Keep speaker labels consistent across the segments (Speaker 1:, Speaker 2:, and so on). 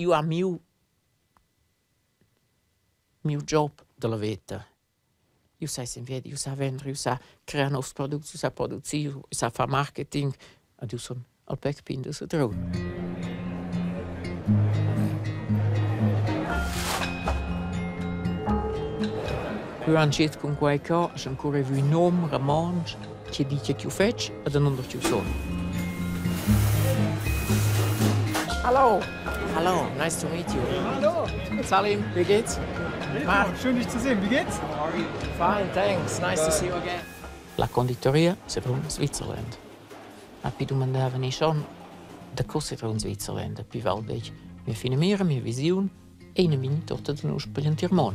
Speaker 1: io ho mio job della vita. Io sai sempre, io sa vendere, io sa creare nuovi prodotti, io sa produrre, io sa fare marketing. E io sono al Bäcker-Konditor Reto Sedrun. Io ho scelto con qualcosa, ho ancora vu un nome, un mangi, che dice che io faccio e non che io sono. Hallo! Hallo, nice to meet you.
Speaker 2: Hallo!
Speaker 1: Salim, wie geht's?
Speaker 2: Reto, schön dich zu sehen. Wie geht's?
Speaker 1: Fine, thanks. Nice to see you again. La Konditorei Sedrun, Switzerland. Ma poi domandavano schon, da cosa Sedrun, Switzerland? Più valbech, mia finamiras, mia visione e una mini torta di nuschs per l'entirmon.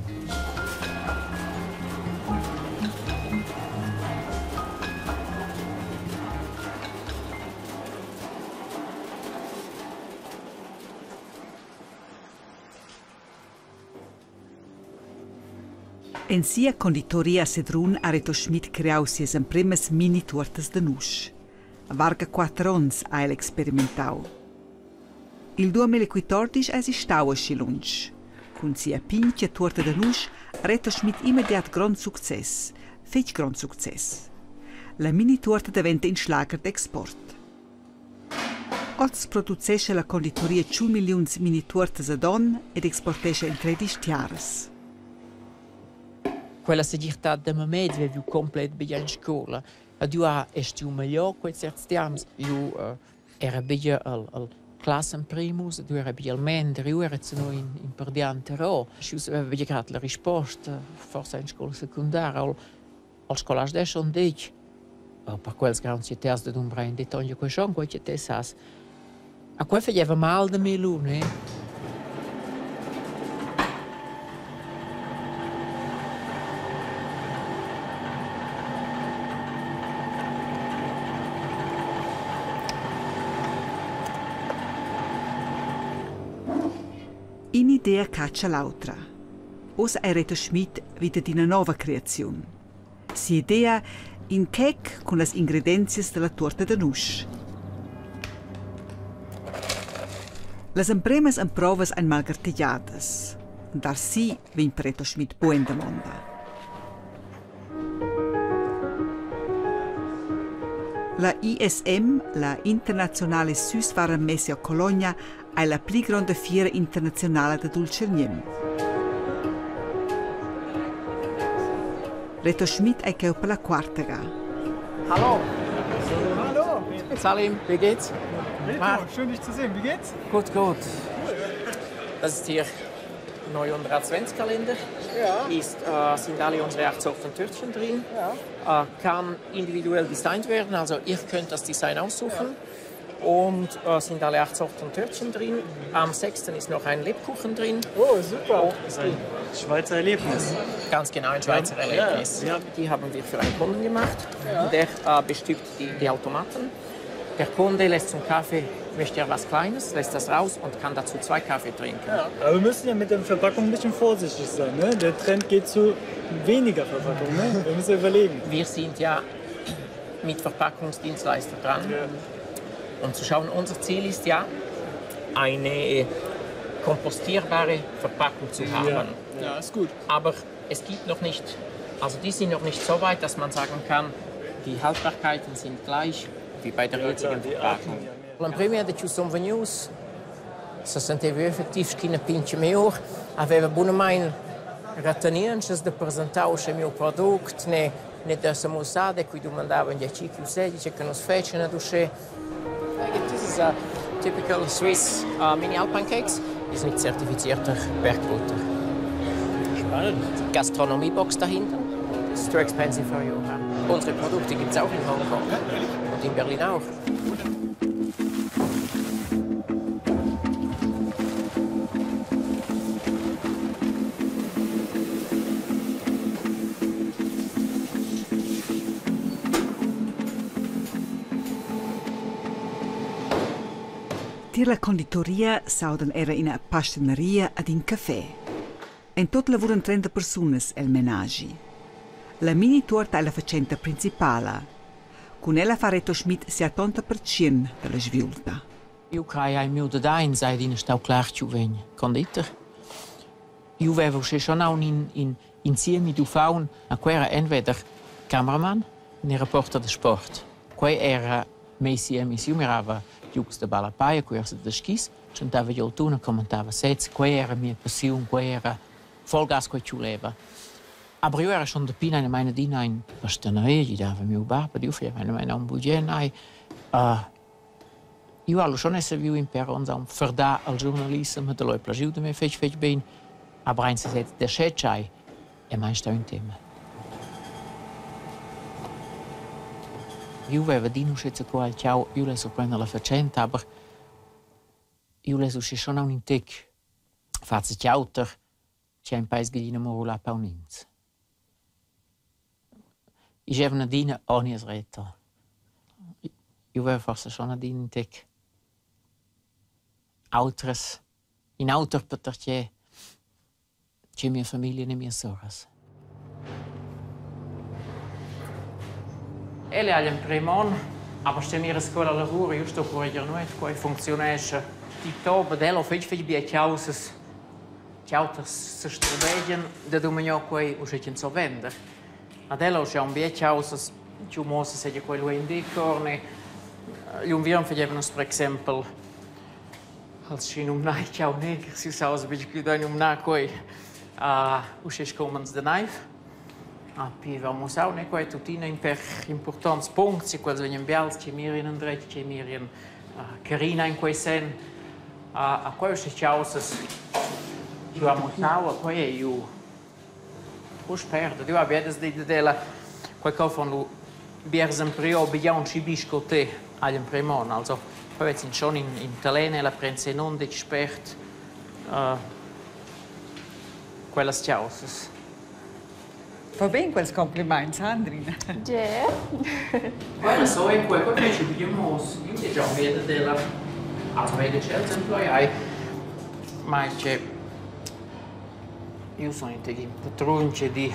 Speaker 3: En sia Conditoria Sedrun ha Reto Schmid creau sias emprimas mini turtas de nuschs. A varga 4 onns ha el experimentau. Il 2014 ha si stau a Schilunsch. Con sia pincha turta de nuschs ha Reto Schmid immediat grond success. Fech grond success. La mini turta diventa in schlager d'export. Oz producescha la conditoria 2 milliuns mini turtas ad on ed exportescha in 13 tiaras.
Speaker 1: Quella segirtà de me viu complet bia in scola. Ed io ha estiu miglior quei certi temps. Io era bia al classen primus, io era bia al mender, io era zeno in perdiante ro. Io aveva bia grat la risposta, forse in scola secondaria, al scolas de schon dic. Per quels grans citters de d'un brain de tonja quei schon quei cittessas. A quei faceva mal de millionen,
Speaker 3: Un'idea caccia l'altra. Ora è Reto Schmid vita di una nuova creazione. Si idea in cake con le ingredienze della torta de nuschs. Le empremas en provas ein malgartigliadas. Dar si vin Reto Schmid buen demanda. La ISM, la Internazionale Süßwarenmesse a Colonia, è la più grande fiera internazionale da dolcerniem. Reto Schmid è che per la quarta ga.
Speaker 1: Hallo!
Speaker 2: Hallo!
Speaker 1: Salim, wie geht's?
Speaker 2: Reto, schön dich zu sehen. Wie geht's?
Speaker 1: Gut, gut. Das ist hier neu unser Adventskalender.
Speaker 2: Ja.
Speaker 1: Sind alle unsere 8 Sorten Törtchen drin.
Speaker 2: Ja.
Speaker 1: Kann individuell designt werden, also ihr könnt das Design aussuchen. Und sind alle 8 Sorten Törtchen drin. Am 6. ist noch ein Lebkuchen drin.
Speaker 2: Oh, super.
Speaker 4: Das ist ein Schweizer Erlebnis.
Speaker 1: Ganz genau, ein Schweizer Erlebnis.
Speaker 4: Ja.
Speaker 1: Die haben wir für einen Kunden gemacht.
Speaker 2: Ja.
Speaker 1: Der bestückt die Automaten. Der Kunde lässt zum Kaffee, möchte er was Kleines, lässt das raus und kann dazu 2 Kaffee trinken.
Speaker 2: Ja. Aber wir müssen ja mit der Verpackung ein bisschen vorsichtig sein. Ne? Der Trend geht zu weniger Verpackung. Ne? Wir müssen überlegen.
Speaker 1: Wir sind ja mit Verpackungsdienstleister dran.
Speaker 2: Ja.
Speaker 1: Und zu schauen, unser Ziel ist ja, eine kompostierbare Verpackung zu haben.
Speaker 2: Ja, ist gut.
Speaker 1: Aber es gibt noch nicht, also die sind noch nicht so weit, dass man sagen kann, die Haltbarkeiten sind gleich wie bei der jetzigen Verpackung. La prima che ci sono venuti, si sentiva effettivamente una pinche migliore, aveva buonamente retenienze da presentare il mio prodotto, ne da samosade, cui domandavano gli cicchi usedici che non si facevano dusce. This is a typical Swiss mini alpine cakes. Ist nicht zertifizierter Bergbutter.
Speaker 4: Spannend.
Speaker 1: Gastronomiebox dahinter. It's too expensive for you. Unsere Produkte gibt es auch in Hongkong und in Berlin auch.
Speaker 3: Tir la conditoria saudan era in una pasterneria ad in caffè. In tot lavoran 30 personas el menagi. La mini torta è la facenta principale. Con ella fa Reto Schmid sia 80% della svilta.
Speaker 1: Io creai mio dedain, sai di stau clar ciu vegn conditor. Io avevo schon auch insieme du faun, a quei era entweder cameraman, ne reporter de sport. Quei era messi io mirava giugs de balapaia, quei era de skis, cantava io tuna, commentava sets, quei era mia passione, quei era vollgas quei ciu leva. Aber io era schon de pina in meine dina in pasterner-pastizier, gli dava mio baba, io faceva meine un budget, io allo schon esse viu in per uns am verda al giornalismo, de loi plagiu de me fech ben, aber eins ist der Schätschei, meinst ein Thema. Io avevo di non schätze qual ciao, io le so prendere la faccenda, aber io le so schon un intec. Fazze ciauter, c'è un paese che non la paunins. Ich habe eine Dine ohne das Reto. Ich habe forse schon eine Dine intec. Altres, in Autor perché c'è mia famiglia e mie sorelle. Ele ha emprima, aber se mia scuola lavoro, io sto pure già noi, come funzionescha. Di toba dello fece bia chiauses. Chiautas se strobedian, da dominio quei usciti so vender. Adello c'è un bia chiauses, ci mosse se quello in dicorne. Gli unviam facevano per esempio als si nai ciao neger, si saus bici più da nai quei usciti come de knife. Poi vamos auch ne quei turtina in per importants punts, si quels venien bials, ci mirien dret, ci mirien carina in quei sen. A quei usciti chiauses io amo tau, a quei io spero, io avedes di della quei cofon lu biersen prio bian ci biscotte agli primon, also poi sind schon in Talene la prense non de spert quellas chiauses.
Speaker 3: Va bene quels complimenti, Sandrina.
Speaker 5: Già.
Speaker 1: Guarda, so è quel che ci vediamo, io già vedo della altre scelte employai, ma c'è io sono in patronce di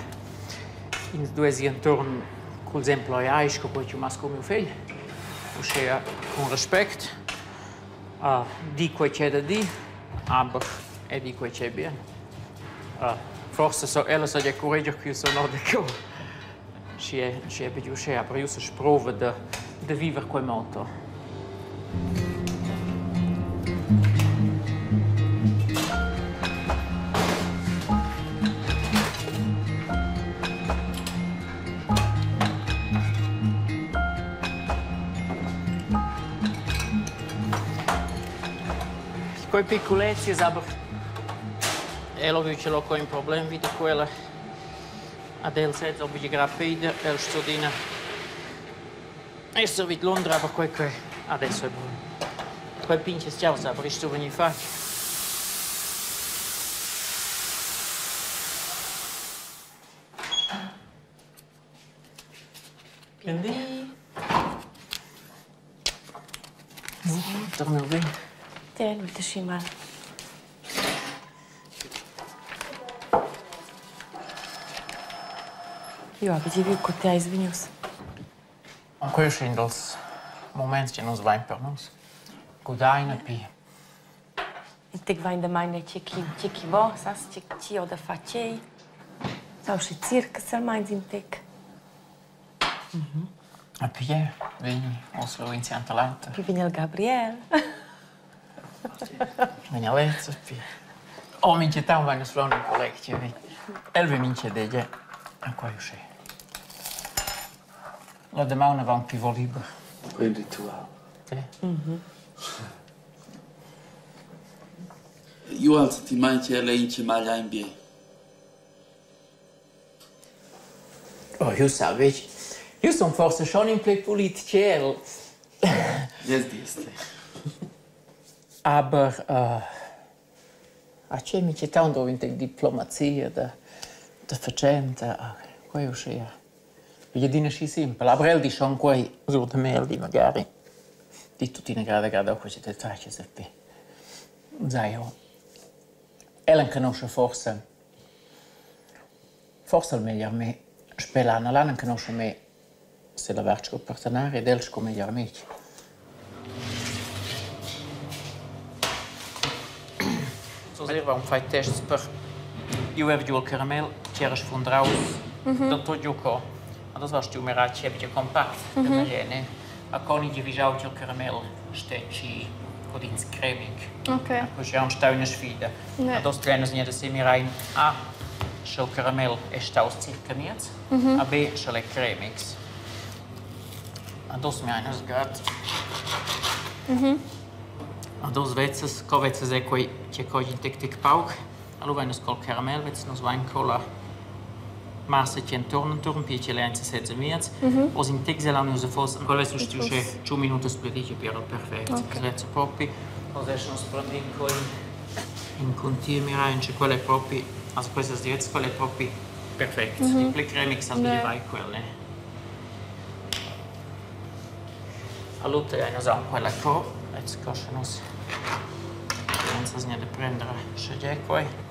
Speaker 1: in due intorno con gli employai, che poi ci masco mio figlio, uscire con rispetto, di quel c'è da di, aber e di quel c'è bene. Forse so, ella sa già correggere che io sono d'accordo. Ci è più uscire, però io so sprova di vivere quel modo. Quei piccoletti, aber elo ce l'ho con un problema di quella. Adel sez ob ich grapide, el studina. Esso vit Londra, aber quei adesso è buono. Quei pinche ciao, aber ich sto veni fa. Quindi? Torno bene.
Speaker 5: Te, uite și mal. Io abiti viu cu te ai zvinius.
Speaker 1: Quei sind els moments che non svain per nos. Gudaina pi.
Speaker 5: Te vai de mai ne ce bo, sas ce o da facei. Sau și circ să mai din tec.
Speaker 1: A pi veni oslo inizian talento.
Speaker 5: Pi vine il Gabriel.
Speaker 1: Veni a letto pi. O mince tam vai nos flon collectie vi. Elve mince dege a quei usce. La demana va un più liber.
Speaker 6: Quindi tu hai. Io alzo ti mangi e lei inci maglia in bie.
Speaker 1: Oh, io saveci. Io son forse schon in ple politiciel.
Speaker 6: Yes, diste.
Speaker 1: Aber a ce mi c'è tanto in diplomazia da facenda, quei uscire. Io dico sì semplice, la brel di son quei sur de merdi magari. Di tutti ne grada questi dettagli sappi. Sai io. Ellen conosce forse il meglio me. Spelana la non conosce me se la verci partenaria ed el come meglio amici. so sehr, warum fai tests per... Io avevo giù il caramel, c'era sfondrato da tutto. Das war du mir als Schäbchen kompakt, der Melene. A Conny die vižau il caramel stecci con ins creming.
Speaker 7: Okay.
Speaker 1: Così è un staune sfida.
Speaker 7: Ne.
Speaker 1: Das trennen sie das mir rein. A schau caramel è staus circa miez. A B schau le cremix. A dos mir eines gat. A dos veces, co veces è coi che coi in tic pauk. Allora venus col caramel veces nos vain cola. Massa che intorno piece le anzi senza miez. Os in texela non se fosse quelle sostituisce 2 minuti splittiche per perfetto. Svezza proprio. Os è non sprendin coi in contiera in quelle proprio. Also queste dirette quelle proprio perfetto. Le cremix al di vai quelle. Allora è una zona quella qua. Jetzt coschen uns. Senza niente prendere sceglie qua.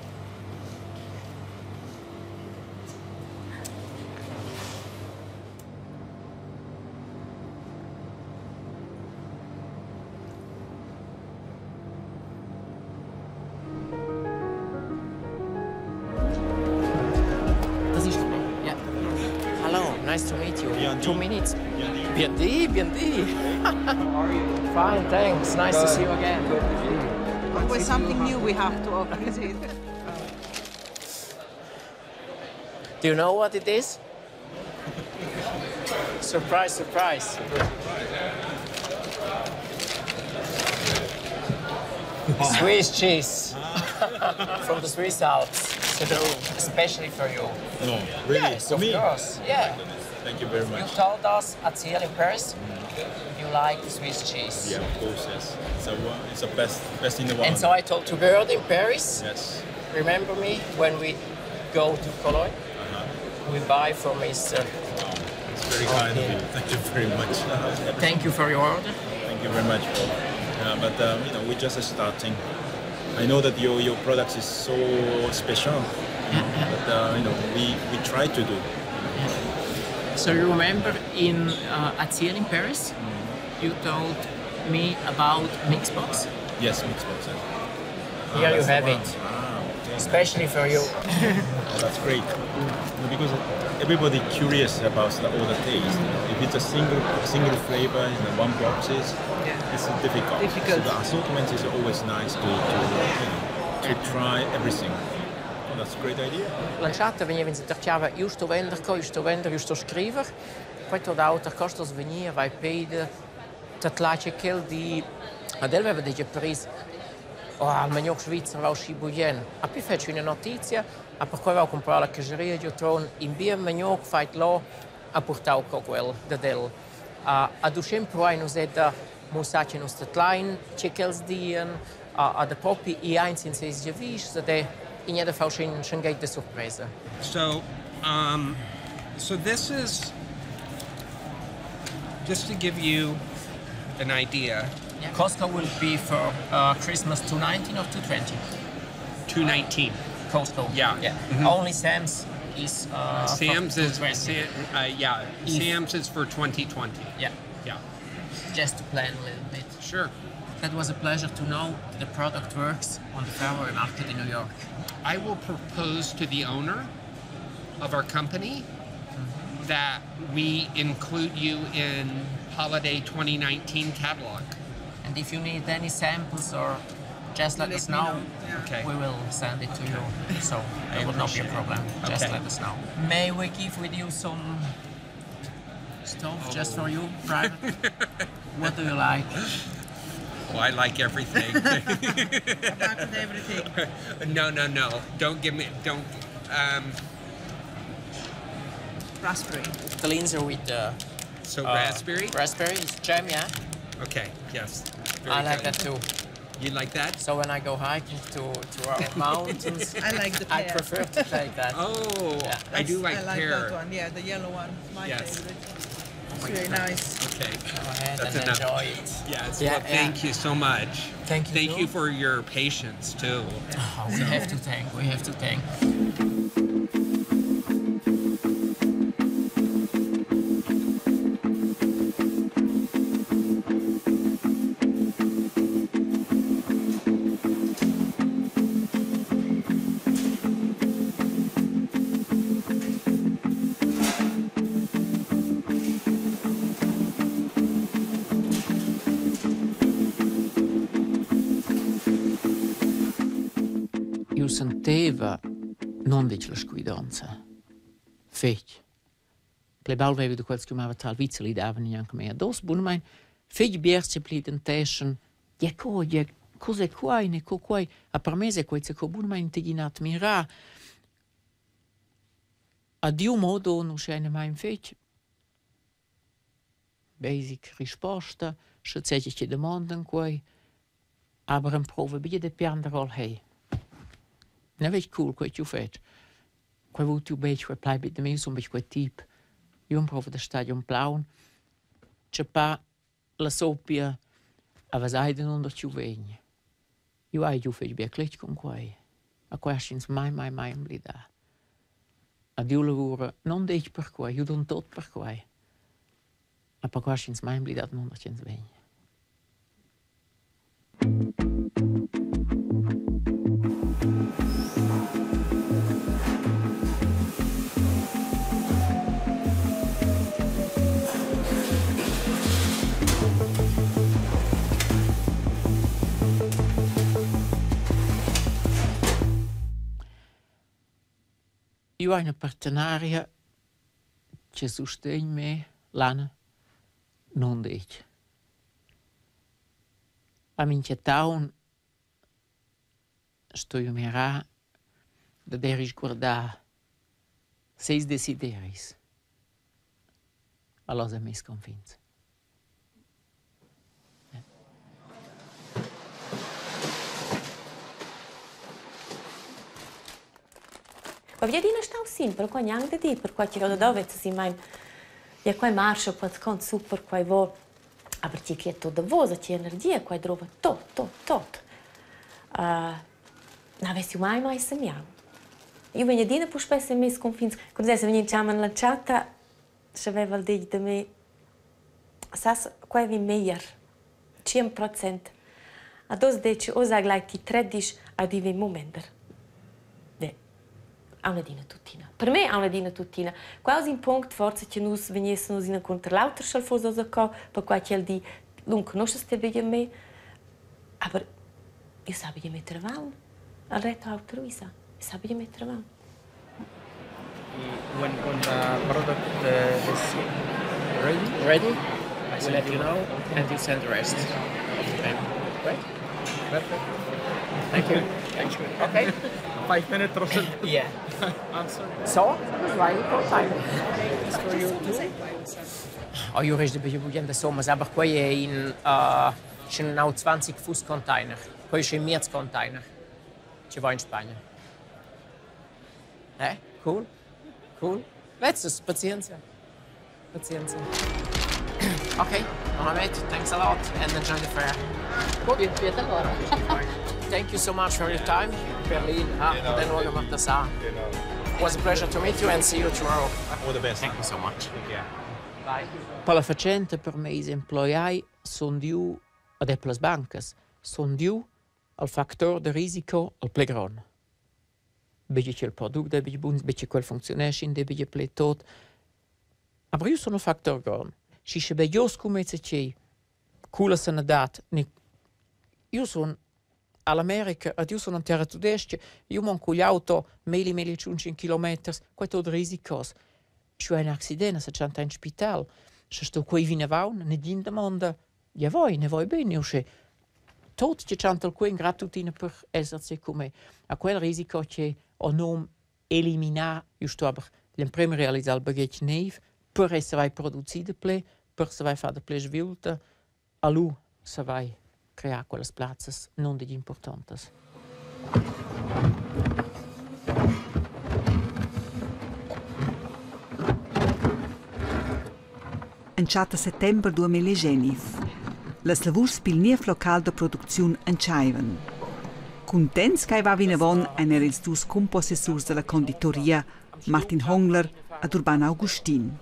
Speaker 1: Nice to meet you. 2 minutes. Bien dit. How are you? Fine, thanks. Nice to see you again.
Speaker 3: Always something new we have to offer, is it?
Speaker 1: Do you know what it is? Surprise, surprise. Swiss cheese from the Swiss Alps, Sedrun, especially for you.
Speaker 8: No, really?
Speaker 1: Yes, of course. Yeah.
Speaker 8: Thank you very
Speaker 1: You
Speaker 8: much.
Speaker 1: told us at Ciel in Paris you like the Swiss cheese.
Speaker 8: Yeah, of course, yes. It's the best in the world.
Speaker 1: And so I told to Bird in Paris,
Speaker 8: Yes.
Speaker 1: remember me when we go to Cologne? We buy from his...
Speaker 8: It's very kind of you. Thank you very much.
Speaker 1: Thank you for your order.
Speaker 8: Thank you very much, Paul. But you know, we're just starting. I know that your product is so special, but you know, we try to do.
Speaker 1: So you remember in at Ciel in Paris, you told me about Mixbox?
Speaker 8: Yes, mixed box.
Speaker 1: Here you
Speaker 8: That's the
Speaker 1: have
Speaker 8: one.
Speaker 1: it,
Speaker 8: Okay.
Speaker 1: especially for you.
Speaker 8: Oh, that's great. Because everybody curious about all the taste. If it's a single flavor in one boxes, it's difficult. So the assortment is always nice to try everything. Oh, that's a great idea.
Speaker 1: Lanciata veniva in cercava giusto vender, giusto scriver. Poi tot auter costos venia vai peide tatlace quel di adel aveva dei pris. Oh, al maniok Svizzer va usci buien. A più faccio una notizia, a per cui va comprare la caseria di Tron in via maniok fait lo a portau co quel da del. A du sempre hai nos da musace nos tatlain, chekels dien, a da propi I eins in ses javish, da de in jeder Fall schon geht die Surprise.
Speaker 9: So, so this is just to give you an idea.
Speaker 1: Yeah. Costco will be for Christmas 219 or 220?
Speaker 9: 219.
Speaker 1: Costco.
Speaker 9: Yeah.
Speaker 1: Only Sam's is
Speaker 9: Sam's
Speaker 1: for
Speaker 9: is
Speaker 1: 220.
Speaker 9: Sam's is for 2020.
Speaker 1: Yeah. Just to plan a little bit.
Speaker 9: Sure.
Speaker 1: That was a pleasure to know the product works on the February market in New York.
Speaker 9: I will propose to the owner of our company that we include you in holiday 2019 catalog.
Speaker 1: And if you need any samples or just let us know.
Speaker 9: Okay.
Speaker 1: We will send it to you. So it will not be a problem. Just let us know. May we give with you some stuff just for you, private? What do you like?
Speaker 9: Oh, I like everything.
Speaker 3: About everything.
Speaker 9: No. Don't give me. Don't.
Speaker 3: Raspberry.
Speaker 1: Cleanser with
Speaker 9: So raspberry.
Speaker 1: raspberry is jam, yeah.
Speaker 9: Okay. Yes. Very
Speaker 1: I like
Speaker 9: good.
Speaker 1: that too.
Speaker 9: You like that?
Speaker 1: So when I go hiking to our mountains,
Speaker 3: I like the
Speaker 1: I
Speaker 3: pear.
Speaker 1: prefer to take that.
Speaker 9: Oh,
Speaker 1: Yeah.
Speaker 9: I do like,
Speaker 3: I like
Speaker 9: pear.
Speaker 3: that one. Yeah, the yellow one. My
Speaker 9: Yes.
Speaker 3: favorite. It's really nice.
Speaker 9: Okay.
Speaker 1: Go ahead
Speaker 9: That's
Speaker 1: and
Speaker 9: enough.
Speaker 1: enjoy it.
Speaker 9: Yes.
Speaker 1: Yeah,
Speaker 9: Well, thank you so much.
Speaker 1: Thank you.
Speaker 9: Thank
Speaker 1: too.
Speaker 9: you for your patience too.
Speaker 1: Oh, we have to thank. We have to thank. sentiva non dice la scuidanza. Fetch. Plebal veva di quels chiamava tal vizzeli davano anche me. Dos buonmein fetch bierce plidentation. Ja cose qua ne qua. A per me se quei se buonmein teginat mira. A dio modo non scene mai fetch. Basic risposta, schätze ich die Demanden quei. Aber ein Prove bi de pianderol hey. Ne već cool quei tu fet. Quei vu tu bech quei plai bit de me so bech quei tip. Io un prove de stadion plaun. C'è pa la soppia a vasaiden under tu vegn. Io ai tu fet bi klech con quei. A questions mai blida. A dio lavora non dech per quei, io don tot per quei. A pa questions mai blida non under cens vegn. Io ho una partenaria che sostiene me, l'ana, non dice. A minchia taun sto io mirà da deris guardare seis desideris. Allora mi sconfinze.
Speaker 5: Ma via dina stau sim, per quai neanche di, per quai tiro da dove si mai via quai marscia pot con super quai vo. Aber ti che tot da vosa, ti energia quai drova tot. Na vesti mai semiam. Io venia dina pu spesso mi sconfins. Quando se venia chiaman la chatta, saveva il dig da me. Sas quai vi meier. 100%. A dos deci osa glai ti tredish a divi momenter. Ha una dina tuttina. Per me ha una dina tuttina. Quasi in punct forse che nus venissero in incontro l'altro schalfoso da qua, per qua che di non conosce te bene me. Aber io sabe di mettere avanti. Al reto altruisa. Io sabe di mettere avanti.
Speaker 7: When the product is ready, we'll let you know and you send the rest. Okay. Great. Perfect. Thank you. Thank you. Okay.
Speaker 8: 5 minutes or so.
Speaker 7: Yeah.
Speaker 1: So, vai container.
Speaker 7: For you too.
Speaker 1: Io resto per il sommer, aber quei è in schon 20 Fuß Container. Quei è in 40 Container. Ci va in Spagna. Cool. Letztes, pazienza. Okay, thanks a lot and enjoy the fair. Good. Thank you so much for your time. Berlin. Then we'll go to Sa. It was a pleasure to meet you and see you tomorrow.
Speaker 8: All the best.
Speaker 1: Thank you so much.
Speaker 8: Yeah.
Speaker 1: Bye. Per la facente per me i employai sono diu ad le bancas, sono diu al factor de risico al plegron. Bege che il prodotto deve buon, bege quel funzionesce in deve ple tot. Aber io sono factor gron. Si se be jos come se che cula se ne dat. Io sono all'America, io sono in terra tedesca, io manco l'auto 1000-1500 km, qua tot risicos. Se ho un accidente, se c'è in spital, se sto qui in vaun, ne din domanda, ja voi, ne voi bene, io se tot che c'è qui in gratuitina per esserci come a quel risico che ho non eliminare, io sto aber l'emprima realizzare il baghetto neve, per essere produzido ple, per se fare ple svilta, a lui se vai creare quelle places non degli importantes.
Speaker 3: In 7 settembre 2019, les lavurs pil nief local de produzione enceiven. Contents che va vinavon einer ils dus compossessurs de la conditoria, Martin Hongler ad Urban Augustin.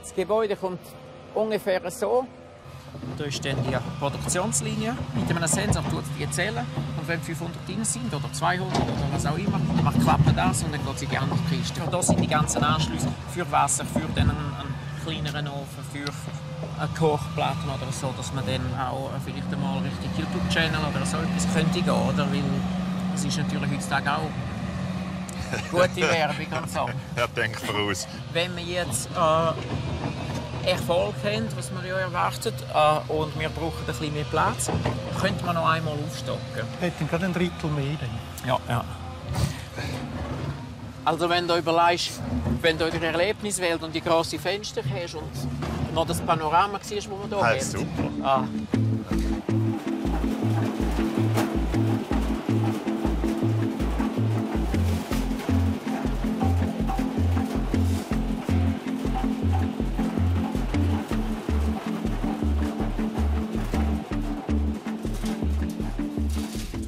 Speaker 1: Das Gebäude kommt ungefähr so. Da ist dann die Produktionslinie. Mit einem Sensor tut es die zählen. Und wenn 500 drin sind oder 200 oder was auch immer, dann macht Klappe das und dann geht sie gerne auf die Kiste. Und da sind die ganzen Anschlüsse für Wasser, für einen kleineren Ofen, für Kochplatten oder so, dass man dann auch vielleicht einmal richtig YouTube-Channel oder so etwas könnte gehen, oder? Weil Das ist natürlich heutzutage auch gute Werbung und so.
Speaker 8: Ja, denk voraus.
Speaker 1: Wenn man jetzt Erfolg haben, was man ja erwartet, und wir brauchen ein bisschen mehr Platz, könnte man noch einmal aufstocken.
Speaker 4: Hätten gerade ein Drittel mehr.
Speaker 1: Ja, ja. Also wenn du überlegst, wenn du die Erlebniswelt und die grossen Fenster hast und noch das Panorama siehst, das wir hier
Speaker 8: Super.
Speaker 1: haben.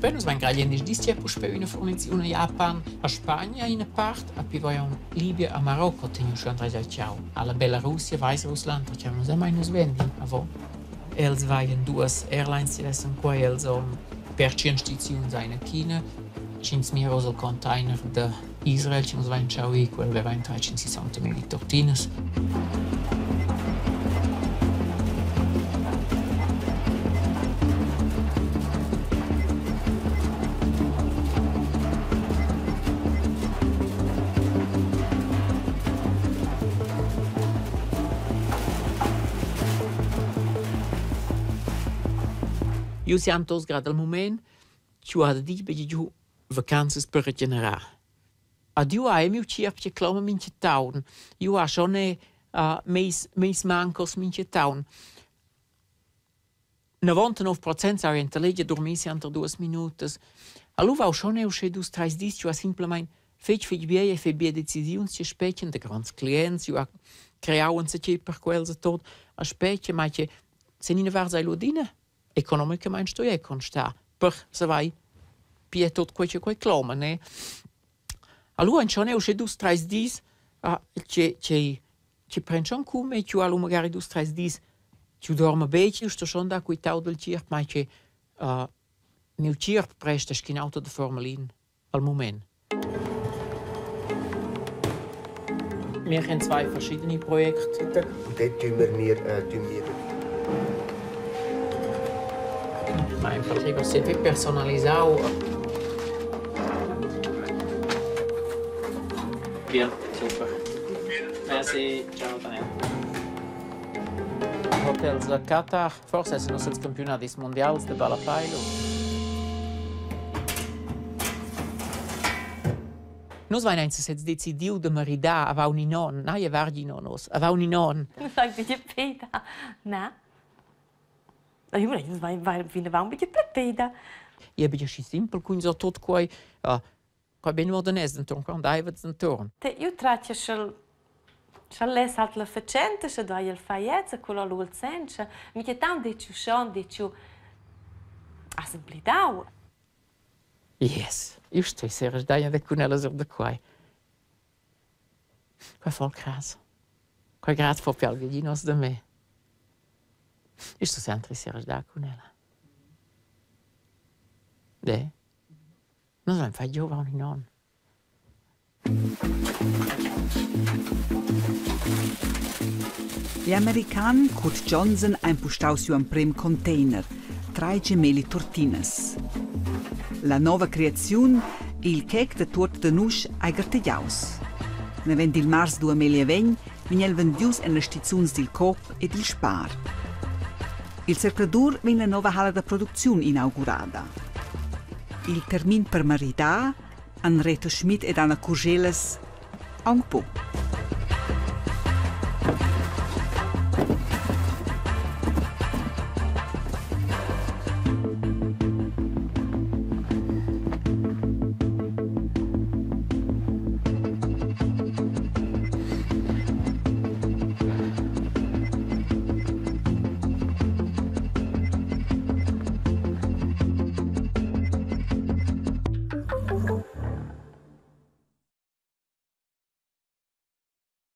Speaker 1: Bene, man gradiente distia puspeu una formazione a Japan, a Spagna in part, a poi Libia, a Marocco, teniu schon drei ciao. Alla Belarussia, Weißrussland, ci hanno sempre in svendi, Avant. Els vaien duas airlines die lassen qua els per 100 stazioni in China, cins mir aus el container de Israel, cins vain ciao e quel verein 360.000 turtinas. Io siamo tutti gerade al momento, ci ho di giù vacanze per regenerare. Ad io ho mio circa clama mince town. Io ho schon meis mancos mince town. 99% sa intelligere dormisi entre 2 minutos. Allora ho schon uscito dus 3 dis, ci ho simplement fece bie decisioni ci specchien de grandi clienti, io ho creato un sachet per quels tot, a specchia ma che se ne var sai lodina. Economicamente sto e consta per se vai pie tot quel clama, ne? Allora in chone usce dus 3 dis ci prenchon come ci allo magari dus 3 dis ci dormo bece sto schon da quei tau del cirp ma che mio cirp presta schinauto de formalin al moment. Wir haben 2 verschiedene Projekte.
Speaker 10: Und dort tun wir
Speaker 1: Ma in particolare se più personalizzato. Bien, super. Merci, ciao Daniel. Hotels de Qatar, forse sono stati campionati mondiali di Balapailo. Noi abbiamo deciso di maridare a un non, non a vardi nonos, a un non.
Speaker 5: Non sai che peda, no? Ich finde, warum bin ich pepeda?
Speaker 1: Ich bin ja simpel, kun so tot koi, koi ben modernesen ton, kon daivets en torn.
Speaker 5: Io traccio shall les halt la facente, se dai il faiezza, quello l'ul sense. Mi che tan dici schon, dici assemblidau.
Speaker 1: Yes, just so ser dai de kunelas op de koi. Koi vol kras. Koi grat for pelginos de me. Isto se interesseras da con ela. De? Non so, fai giovani non.
Speaker 3: Gli americani Kurt Johnson ha impostato su un primo container, 3 gemelli turtinas. La nuova creazione è il cake de Torte de nuschs ai gartegiaus. Ne vendi il mars 2020 viene venduto nelle stazioni del Coop e del Spar. Il cercador viene la nuova hala di produzione inaugurata. Il termine per marità, an Reto Schmid ed Anna Curgeles, a un po'.